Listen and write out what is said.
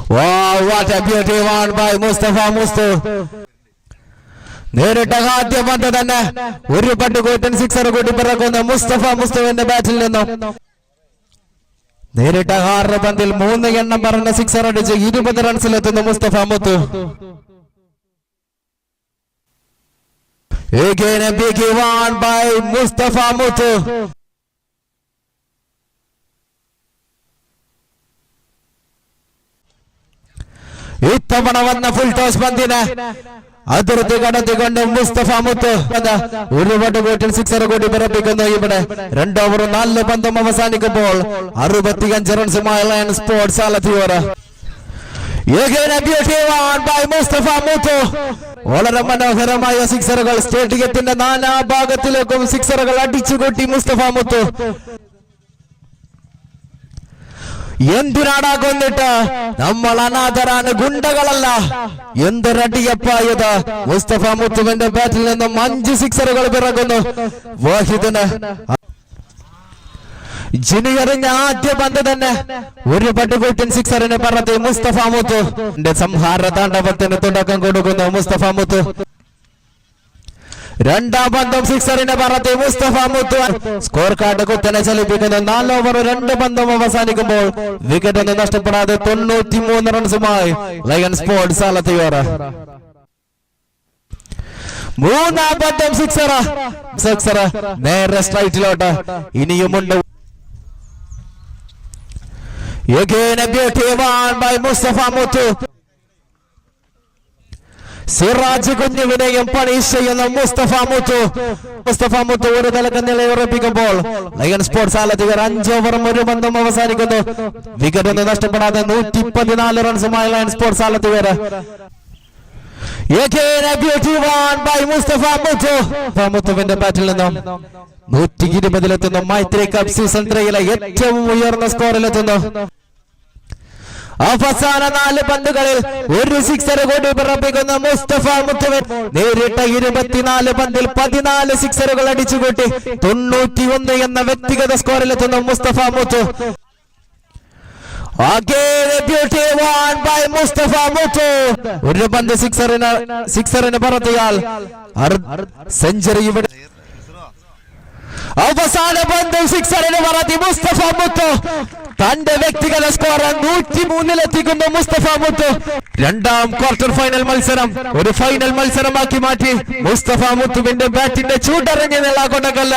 Wow, what a beauty one by Mustafa Mustu. നേരിട്ട ആദ്യ പന്ത് തന്നെ ഒരു പട്ട് കൂറ്റൻ സിക്സർ കൂട്ടി പിറക്കുന്ന മുസ്തഫ മുസ്തുവിന്റെ ബാറ്റിൽ നിന്നും നേരിട്ട 6 പന്തിൽ 3 എണ്ണം പറഞ്ഞ സിക്സർ അടിച്ച് 20 റൺസിലെത്തുന്ന മുസ്തഫ മുത്തു. Again a big one by Mustafa Muthu. ഇത്തവണ വന്ന ഫുൾ ടോസ് പന്തിന് അതിർത്തി കടത്തിക്കൊണ്ട് മുസ്തഫ മുത്തു ഒരുപാട് കൂട്ടിൽ സിക്സർ കൂടി പിറപ്പിക്കുന്നു. ഇവിടെ 2 ഓവർ 4 പന്തും അവസാനിക്കുമ്പോൾ 65 റൺസുമായി ലയൺ സ്പോർട്സ് ആലത്തിയൂർ. വളരെ മനോഹരമായ സിക്സറുകൾ സ്റ്റേഡിയത്തിന്റെ 4 ഭാഗത്തിലേക്കും സിക്സറുകൾ അടിച്ചുകൂട്ടി മുസ്തഫ മുത്തു. എന്തിനാടാ കൊന്നിട്ട്? നമ്മൾ അനാഥരാണ്, ഗുണ്ടകളല്ല. എന്തൊരടിയപ്പായത്! മുസ്തഫ മുത്തുവിന്റെ ബാറ്റിൽ നിന്നും 5 സിക്സറുകൾ പിറകുന്നു. വാഹിദിന് ജിനിയറിഞ്ഞ ആദ്യ പന്ത് തന്നെ ഒരു പട്ടുകൂറ്റൻ സിക്സറിന് പറത്തി മുസ്തഫ മുത്തു. സംഹാര താണ്ഡവത്തിന് തുടക്കം കൊടുക്കുന്നു മുസ്തഫ മുത്തു. 2ാം പന്തും സിക്സറിനെ പറത്തി മുസ്തഫ മുത്തു. സ്കോർ കാർഡ് കുത്തനെ ചലിപ്പിക്കുന്നു. 4 ഓവർ 2 പന്തും അവസാനിക്കുമ്പോൾ വിക്കറ്റ് ഒന്നും നഷ്ടപ്പെടാതെ 93 റൺസുമായി ലയൺ സ്പോർട്സ് ആലത്തിയൂർ. 3ാം പന്തും സിക്സർ നേരെ സ്ട്രൈറ്റിലോട്ട്. ഇനിയുമുണ്ട്. Again a beauty one by Mustafa Muthu. Siraj കുഞ്ഞുവിനെയും പണിഷ് ചെയ്യുന്ന മുസ്തഫ മുത്തു ഒരു തലക്ക് നിലയുറപ്പിക്കുമ്പോൾ ലയൺ സ്പോർട്സ് ആലത്തിയൂർ 5 ഓവർ 1 പന്തും അവസാനിക്കുന്നു. വിക്കറ്റ് ഒന്നും നഷ്ടപ്പെടാതെ 114 റൺസുമായി lion sports Alathiyur. Again a beauty one by Mustafa Muthu. മുത്തുവിന്റെ ബാറ്റിൽ നിന്നും 120-ലെത്തുന്നു. മൈത്രി കപ്പ് സീസൺ 3-ലെ ഏറ്റവും ഉയർന്ന സ്കോറിലെത്തുന്നു. അവസാന 4 പന്തുകളിൽ ഒരു സിക്സർ കൂടി പിറപ്പിക്കുന്ന മുസ്തഫ മുത്തുവിൻ നേരിട്ട 24 പന്തിൽ 14 സിക്സറുകൾ അടിച്ചുകൂട്ടി 91 എന്ന വ്യക്തിഗത സ്കോറിലെത്തുന്ന മുസ്തഫ മുത്തു. ഒരു പന്ത് സിക്സറിന് പറത്തിയാൽ സെഞ്ചുറി. ഇവിടെ അവസാന പന്ത് സിക്സറിന് പറത്തി മുസ്തഫ മുത്തു. തന്റെ വ്യക്തിഗത സ്കോർ 103-ലെത്തിക്കുന്നു മുസ്തഫ മുത്തു. 2ാം ക്വാർട്ടർ ഫൈനൽ മത്സരം ഒരു ഫൈനൽ മത്സരമാക്കി മാറ്റി മുസ്തഫ മുത്തുവിന്റെ ബാറ്റിന്റെ ചൂടറിഞ്ഞ് നിലാകൊണ്ടകല്ല.